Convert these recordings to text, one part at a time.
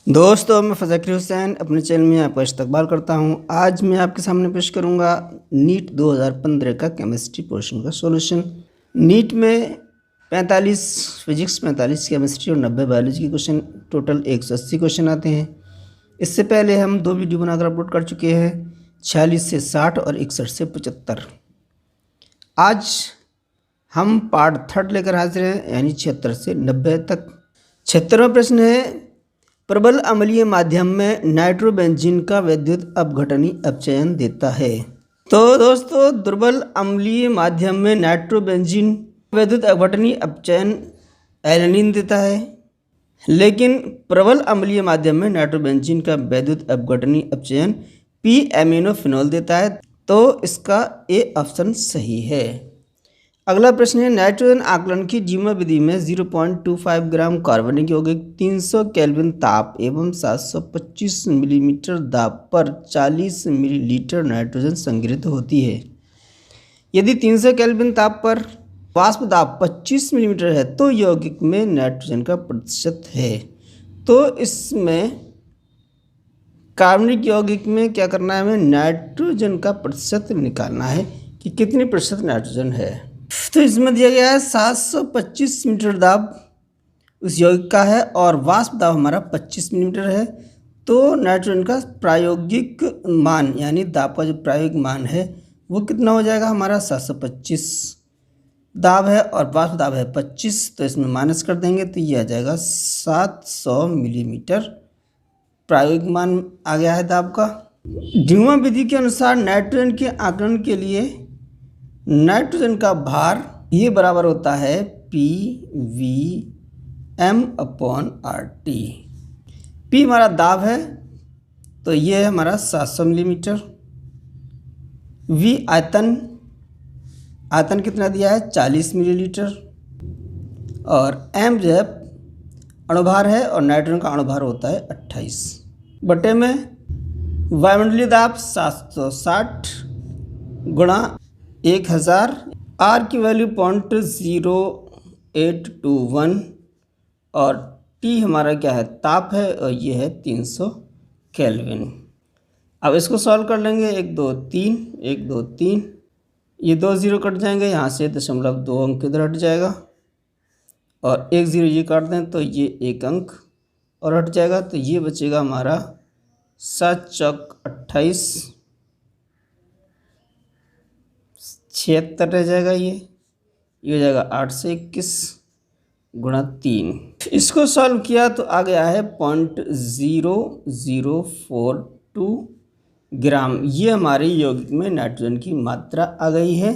दोस्तों, मैं फ़ज़ाकिर हुसैन अपने चैनल में आपका इस्तकबाल करता हूं। आज मैं आपके सामने पेश करूंगा नीट 2015 का केमिस्ट्री पोर्शन का सॉल्यूशन। नीट में 45 फिजिक्स, 45 केमिस्ट्री और 90 बायोलॉजी के क्वेश्चन, टोटल 180 क्वेश्चन आते हैं। इससे पहले हम 2 वीडियो बनाकर अपलोड कर चुके हैं, 46 से 60 और 61 से 75। आज हम पार्ट 3 लेकर हाजिर हैं, यानी 76 से 90 तक। 76वां प्रश्न है, प्रबल अम्लीय माध्यम में नाइट्रोबेंजीन का विद्युत अपघटनी अपचयन देता है। तो दोस्तों, दुर्बल अम्लीय माध्यम में नाइट्रोबेंजीन विद्युत अपघटनी अपचयन एलेनिन देता है, लेकिन प्रबल अम्लीय माध्यम में नाइट्रोबेंजीन का विद्युत अपघटनी अपचयन पी एमिनोफिनॉल देता है। तो इसका ए ऑप्शन सही है। अगला प्रश्न है, नाइट्रोजन आकलन की जीवा विधि में 0.25 ग्राम कार्बनिक यौगिक 300 केल्विन ताप एवं 725 मिलीमीटर दाब पर 40 मिलीलीटर नाइट्रोजन संग्रहित होती है। यदि 300 केल्विन ताप पर वाष्प दाब 25 मिलीमीटर है तो यौगिक में नाइट्रोजन का प्रतिशत है। तो इसमें कार्बनिक यौगिक में क्या करना है, हमें नाइट्रोजन का प्रतिशत निकालना है कि कितनी प्रतिशत नाइट्रोजन है। तो इसमें दिया गया है 725 मीटर दाब उस यौगिक का है और वाष्प दाब हमारा 25 मिलीमीटर है। तो नाइट्रोजन का प्रायोगिक मान, यानी दाब का जो प्रायोगिक मान है वो कितना हो जाएगा, हमारा 725 दाब है और वाष्प दाब है 25। तो इसमें माइनस कर देंगे तो ये आ जाएगा 700 मिलीमीटर प्रायोगिक मान आ गया है दाब का। ड्यूमा विधि के अनुसार नाइट्रोजन के आकलन के लिए नाइट्रोजन का भार ये बराबर होता है PVm/RT। P हमारा दाब है तो ये है हमारा 700 मिलीमीटर। V आयतन कितना दिया है, 40 मिलीलीटर। और M जो है अणुभार है और नाइट्रोजन का अणुभार होता है 28 बटे में वायुमंडलीय दाब 760 गुणा 1000, R की वैल्यू 0.0821 और T हमारा क्या है, ताप है और ये है 300 केल्विन। अब इसको सॉल्व कर लेंगे, 1 2 3 1 2 3, ये 2 0 कट जाएंगे, यहाँ से 0.2 अंक इधर हट जाएगा और 1 0 ये काट दें तो ये 1 अंक और हट जाएगा। तो ये बचेगा हमारा 7 चौक 28, 76 रह जाएगा। ये हो जाएगा 8 से 21 गुणा 3। इसको सॉल्व किया तो आ गया है 0.0042 ग्राम। ये हमारे यौगिक में नाइट्रोजन की मात्रा आ गई है।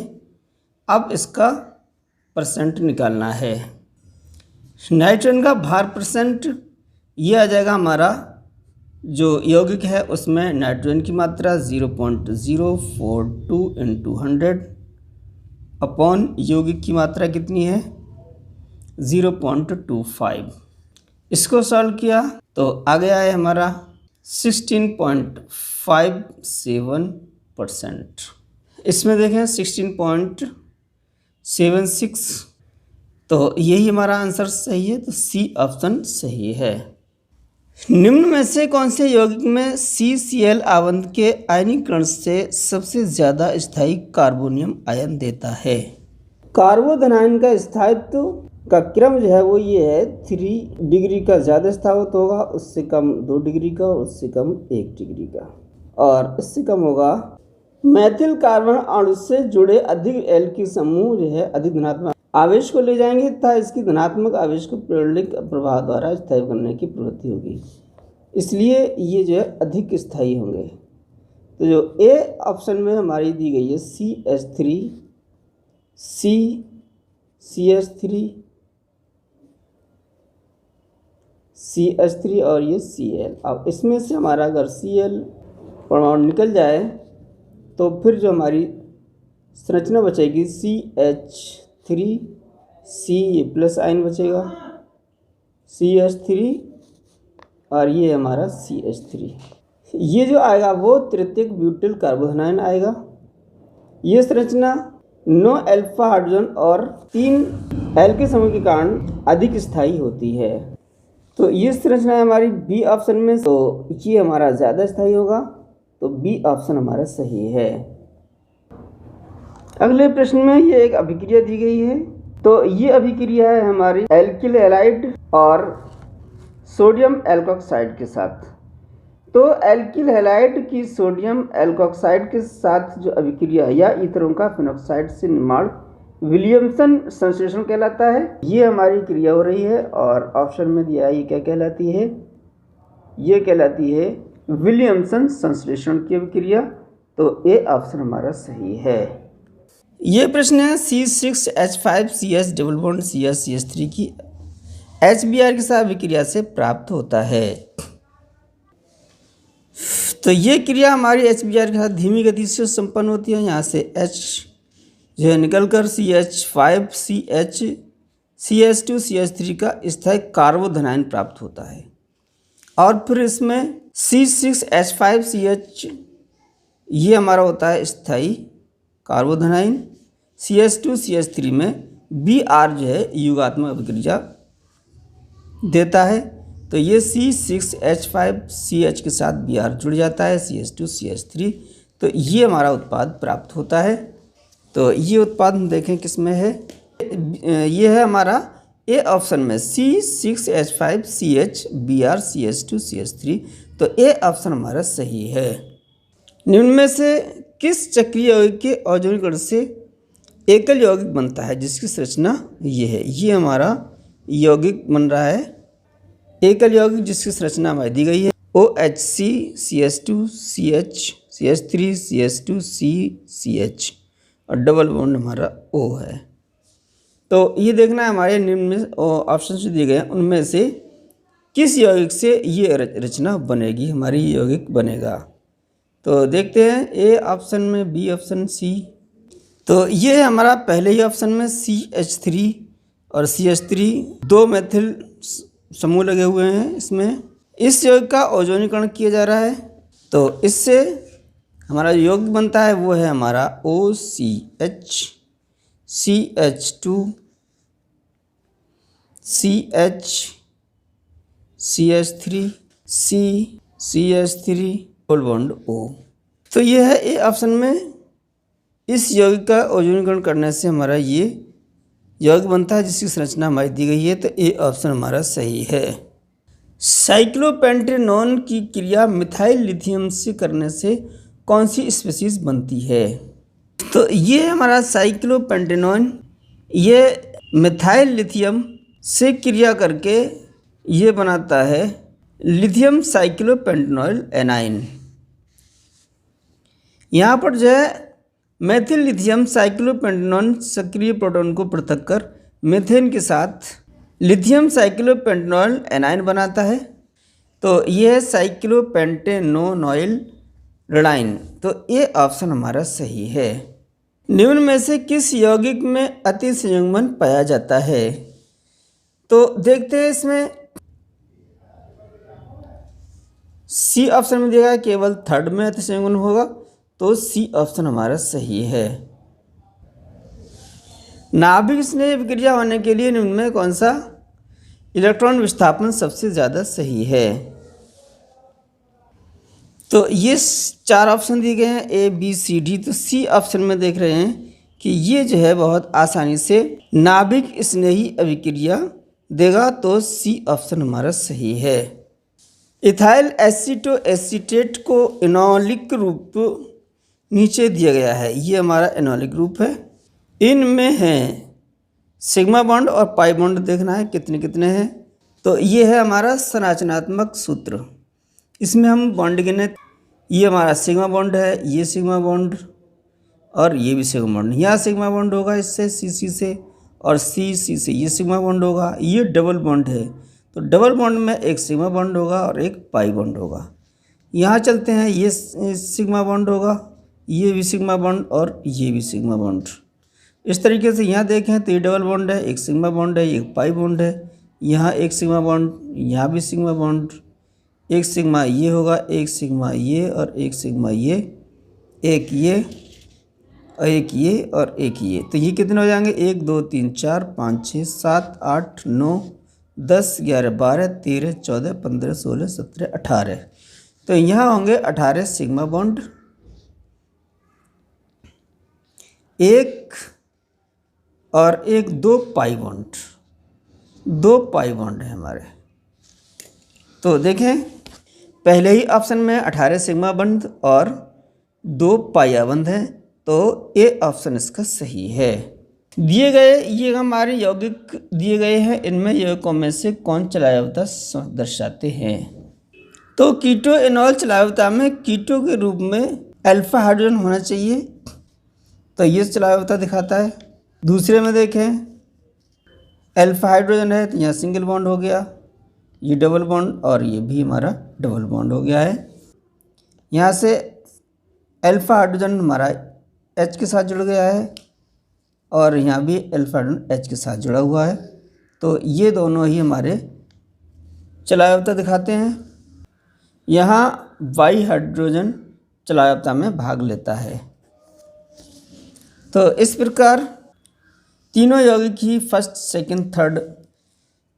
अब इसका परसेंट निकालना है। नाइट्रोजन का भार परसेंट ये आ जाएगा, हमारा जो यौगिक है उसमें नाइट्रोजन की मात्रा 0.042 इंटू 100 अपॉन यौगिक की मात्रा कितनी है, 0.25। इसको सॉल्व किया तो आ गया है हमारा 16.57%। इसमें देखें 16.76, तो यही हमारा आंसर सही है। तो सी ऑप्शन सही है। निम्न में से कौन से यौगिक में CCl आबंध के आयनीकरण से सबसे ज़्यादा स्थायी कार्बोनियम आयन देता है। कार्बोधनायन का स्थायित्व का क्रम जो है वो ये है, 3 डिग्री का ज़्यादा स्थायित्व होगा, उससे कम 2 डिग्री का, उससे कम 1 डिग्री का, और इससे कम होगा मैथिल कार्बन अणु से जुड़े अधिक एल्किल समूह जो है अधिक धनात्मक आवेश को ले जाएंगे तथा इसकी धनात्मक आवेश को पेरियोडिक प्रभाव द्वारा स्थायी करने की प्रवृत्ति होगी, इसलिए ये जो है अधिक स्थायी होंगे। तो जो ए ऑप्शन में हमारी दी गई है CH3 और ये Cl। अब इसमें से हमारा अगर Cl परमाणु निकल जाए तो फिर जो हमारी संरचना बचेगी CH3C, ये प्लस आयन बचेगा CH3 और ये हमारा CH3। ये जो आएगा वो तृतीयक ब्यूटिल कार्बोधनायन आएगा। ये संरचना 9 अल्फा हाइड्रोजन और 3 एल्किल समूह के कारण अधिक स्थायी होती है। तो ये संरचना है हमारी बी ऑप्शन में, तो ये हमारा ज़्यादा स्थायी होगा, तो बी ऑप्शन हमारा सही है। अगले प्रश्न में ये एक अभिक्रिया दी गई है, तो ये अभिक्रिया है हमारी एल्किल हैलाइड और सोडियम एल्कोक्साइड के साथ। तो एल्किल हैलाइड की सोडियम एल्कोक्साइड के साथ जो अभिक्रिया या ईथरों का फिनॉक्साइड से निर्माण विलियमसन संश्लेषण कहलाता है। ये हमारी क्रिया हो रही है और ऑप्शन में दिया है ये क्या कहलाती है, ये कहलाती है विलियमसन संश्लेषण की अभिक्रिया, तो ए ऑप्शन हमारा सही है। ये प्रश्न है C6H5CS डबल बॉन्ड CH3 की HBr के साथ अभिक्रिया से प्राप्त होता है। तो ये क्रिया हमारी HBr के साथ धीमी गति से संपन्न होती है। यहाँ से H जो है निकलकर CH5CH2CH3 का स्थायी कार्बोधनाइन प्राप्त होता है और फिर इसमें C6H5CH ये हमारा होता है स्थायी कार्बोधनाइन। CH2CH3 में Br जो है युगात्मक अभिक्रिया देता है, तो ये C6H5CH के साथ Br जुड़ जाता है CH2CH3, तो ये हमारा उत्पाद प्राप्त होता है। तो ये उत्पाद हम देखें किस में है, ये है हमारा ए ऑप्शन में C6H5CH Br CH2CH3, तो ए ऑप्शन हमारा सही है। निम्न में से किस चक्रीय यौगिक के औजोनीकरण से एकल यौगिक बनता है जिसकी संरचना ये है। ये हमारा यौगिक बन रहा है एकल यौगिक जिसकी संरचना हमारी दी गई है OHC CH2CH CH3 CH2C CH और डबल बॉन्ड हमारा O है। तो ये देखना है हमारे निम्न में ऑप्शन जो दिए गए हैं उनमें से किस यौगिक से ये रचना बनेगी, हमारी यौगिक बनेगा। तो देखते हैं ए ऑप्शन में, बी ऑप्शन, सी। तो ये है हमारा पहले ही ऑप्शन में CH3 और CH3 दो मेथिल समूह लगे हुए हैं इसमें। इस यौगिक का ओजोनीकरण किया जा रहा है, तो इससे हमारा यौगिक बनता है वो है हमारा OCH CH2 CH CH3 C CH3 double bond O। तो ये है ए ऑप्शन में। इस यौगिक का ओजोनीकरण करने से हमारा ये यौगिक बनता है जिसकी संरचना हमारी दी गई है, तो ए ऑप्शन हमारा सही है। साइक्लोपेंटेनॉन की क्रिया मिथाइल लिथियम से करने से कौन सी स्पीशीज बनती है। तो ये हमारा साइक्लोपेंटेनॉन ये मिथाइल लिथियम से क्रिया करके ये बनाता है लिथियम साइक्लोपेंटेनॉइल एनाइन। यहाँ पर जो है मेथिल लिथियम साइक्लोपेंटेनॉन सक्रिय प्रोटॉन को पृथक कर मीथेन के साथ लिथियम साइक्लोपेंटेनॉइल एनाइन बनाता है, तो यह है साइक्लोपेंटेनोनॉइल रेनाइन, तो ये ऑप्शन हमारा सही है। निम्न में से किस यौगिक में अति संयुग्मन पाया जाता है। तो देखते हैं इसमें सी ऑप्शन में दिया है केवल थर्ड में अति संयुग्मन होगा, तो सी ऑप्शन हमारा सही है। नाभिक स्नेह विक्रिया होने के लिए निम्न में कौन सा इलेक्ट्रॉन विस्थापन सबसे ज़्यादा सही है। तो ये चार ऑप्शन दिए गए हैं A B C D, तो सी ऑप्शन में देख रहे हैं कि ये जो है बहुत आसानी से नाभिक स्नेही अभिक्रिया देगा, तो सी ऑप्शन हमारा सही है। इथाइल एसीटोएसीटेट को एनोलिक रूप नीचे दिया गया है, ये हमारा एनोलिक रूप है। इनमें है सिग्मा बॉन्ड और पाई बॉन्ड देखना है कितने कितने हैं। तो ये है हमारा संरचनात्मक सूत्र, इसमें हम बॉन्ड गिने, ये हमारा सिग्मा बॉन्ड है, ये सिग्मा बॉन्ड और ये भी सिग्मा बॉन्ड। यहाँ सिग्मा बॉन्ड होगा इससे सी से और सी से ये सिग्मा बॉन्ड होगा। ये डबल बॉन्ड है, तो डबल बॉन्ड में एक सिग्मा बॉन्ड होगा और एक पाई बॉन्ड होगा। यहाँ चलते हैं, ये सिग्मा बॉन्ड होगा, ये भी सिग्मा बॉन्ड और ये भी सिग्मा बॉन्ड। इस तरीके से यहाँ देखें तो ये डबल बॉन्ड है, एक सिग्मा बॉन्ड है, एक पाई बॉन्ड है। यहाँ एक सिग्मा बॉन्ड, यहाँ भी सिग्मा बॉन्ड, एक सिग्मा ये होगा, एक सिग्मा ये और एक सिग्मा ये, एक ये और एक ये और एक ये। तो ये कितने हो जाएंगे 1 2 3 4 5 6 7 8 9 10, 11, 12, 13, 14, 15, 16, 17, 18। तो यहाँ होंगे 18 सिग्मा बॉन्ड, एक और एक 2 पाई बॉन्ड, 2 पाई बॉन्ड है हमारे। तो देखें पहले ही ऑप्शन में 18 सिग्मा बॉन्ड और 2 पाई बॉन्ड है, तो ये ऑप्शन इसका सही है। दिए गए ये हमारे यौगिक दिए गए हैं, इनमें यौगिकों में से कौन चलायवता दर्शाते हैं। तो कीटो एनॉल चलायवता में कीटो के रूप में अल्फा हाइड्रोजन होना चाहिए, तो ये चलायवता दिखाता है। दूसरे में देखें अल्फा हाइड्रोजन है तो यहाँ सिंगल बॉन्ड हो गया, ये डबल बॉन्ड और ये भी हमारा डबल बॉन्ड हो गया है। यहाँ से अल्फा हाइड्रोजन हमारा H के साथ जुड़ गया है और यहाँ भी अल्फा हाइड्रोजन H के साथ जुड़ा हुआ है, तो ये दोनों ही हमारे चलायवता दिखाते हैं। यहाँ वाई हाइड्रोजन चलायवता में भाग लेता है। तो इस प्रकार तीनों यौगिक ही फर्स्ट, सेकंड, थर्ड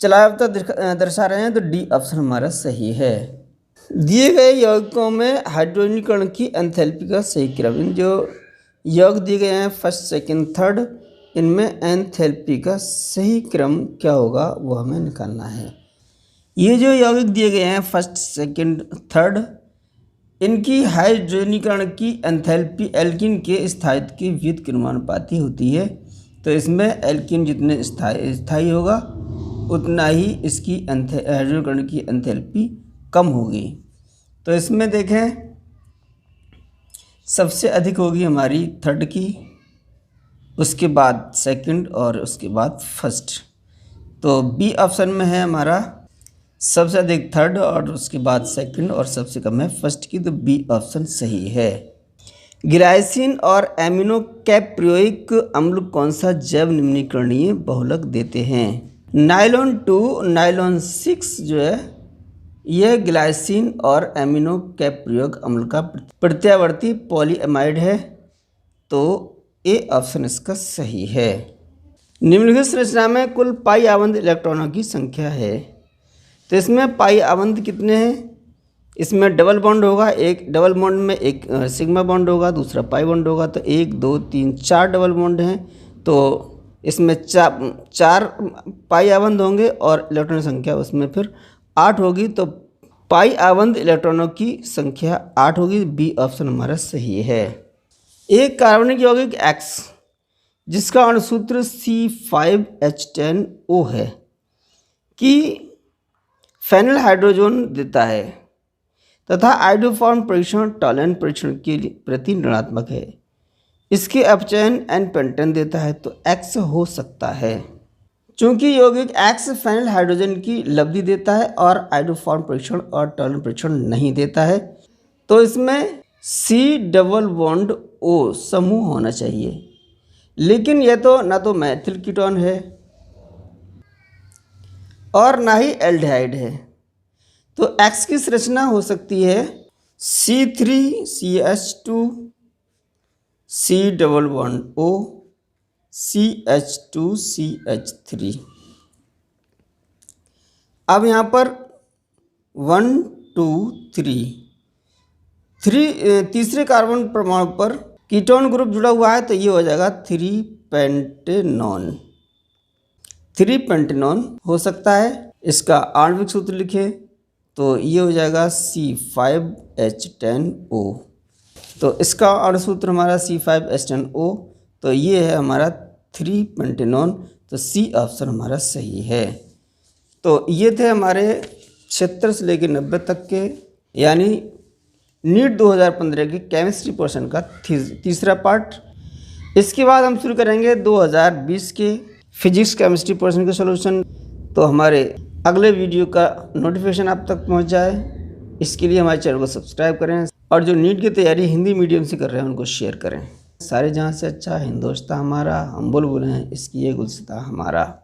चलायवता दर्शा रहे हैं, तो डी ऑप्शन हमारा सही है। दिए गए यौगिकों में हाइड्रोजनीकरण की एंथैल्पी का सही क्रम, जो यौगिक दिए गए हैं फर्स्ट, सेकंड, थर्ड, इनमें एंथैल्पी का सही क्रम क्या होगा वो हमें निकालना है। ये जो यौगिक दिए गए हैं फर्स्ट, सेकंड, थर्ड, इनकी हाइड्रोजनीकरण की एंथैल्पी एल्कीन के स्थायित्व के व्युत्क्रमानुपाती होती है। तो इसमें एल्कीन जितने स्थायी होगा उतना ही इसकी हाइड्रोजनीकरण की एंथैल्पी कम होगी। तो इसमें देखें सबसे अधिक होगी हमारी थर्ड की, उसके बाद सेकंड और उसके बाद फर्स्ट। तो बी ऑप्शन में है हमारा सबसे अधिक थर्ड और उसके बाद सेकंड और सबसे कम है फर्स्ट की, तो बी ऑप्शन सही है। ग्लाइसिन और एमिनो कैप्रियोइक अम्ल कौन सा जैव निम्नीकरणीय बहुलक देते हैं। नाइलॉन 2, नाइलॉन 6 जो है यह ग्लाइसिन और एमिनो कैप्रियोइक अम्ल का प्रत्यावर्ती पॉलीएमाइड है, तो ए ऑप्शन इसका सही है। निम्नलिखित संरचना में कुल पाई आबंध इलेक्ट्रॉनों की संख्या है। तो इसमें पाई आबंध कितने हैं, इसमें डबल बॉन्ड होगा, एक डबल बॉन्ड में एक सिग्मा बॉन्ड होगा, दूसरा पाई बॉन्ड होगा, तो 1, 2, 3, 4 डबल बॉन्ड हैं। तो इसमें चार पाई आबंध होंगे और इलेक्ट्रॉन संख्या उसमें फिर 8 होगी, तो पाई आबंध इलेक्ट्रॉनों की संख्या 8 होगी। बी ऑप्शन हमारा सही है। एक कार्बनिक यौगिक X जिसका अणुसूत्र C5H10O है कि फेनिल हाइड्रोजन देता है तथा आइडोफॉर्म परीक्षण टॉलन परीक्षण के प्रति ऋणात्मक है, इसके अपचयन एन पेंटेन देता है, तो X हो सकता है। चूंकि यौगिक X फेनिल हाइड्रोजन की लब्धि देता है और आइडोफॉर्म परीक्षण और टॉलन परीक्षण नहीं देता है, तो इसमें C डबल बॉन्ड O समूह होना चाहिए, लेकिन यह तो ना तो मैथिल कीटोन है और ना ही एल्डिहाइड है। तो X की संरचना हो सकती है C3CH2 C double bond O CH2CH3। अब यहाँ पर 1, 2, 3 तीसरे कार्बन परमाणु पर कीटोन ग्रुप जुड़ा हुआ है, तो ये हो जाएगा 3 पेंटेनॉन हो सकता है। इसका आणविक सूत्र लिखे तो ये हो जाएगा C5H10O। तो इसका अणुसूत्र हमारा C5H10O, तो ये है हमारा 3 पेंटेनॉन, तो सी ऑप्शन हमारा सही है। तो ये थे हमारे 76 से लेकर 90 तक के यानी नीट 2015 के केमिस्ट्री पोर्शन का तीसरा पार्ट। इसके बाद हम शुरू करेंगे 2020 के फिजिक्स केमिस्ट्री पोर्शन के सॉल्यूशन। तो हमारे अगले वीडियो का नोटिफिकेशन आप तक पहुंच जाए, इसके लिए हमारे चैनल को सब्सक्राइब करें और जो नीट की तैयारी हिंदी मीडियम से कर रहे हैं उनको शेयर करें। सारे जहाँ से अच्छा हिंदुस्तान हमारा, हम बुलबुल हैं इसकी ये गुलसिता हमारा।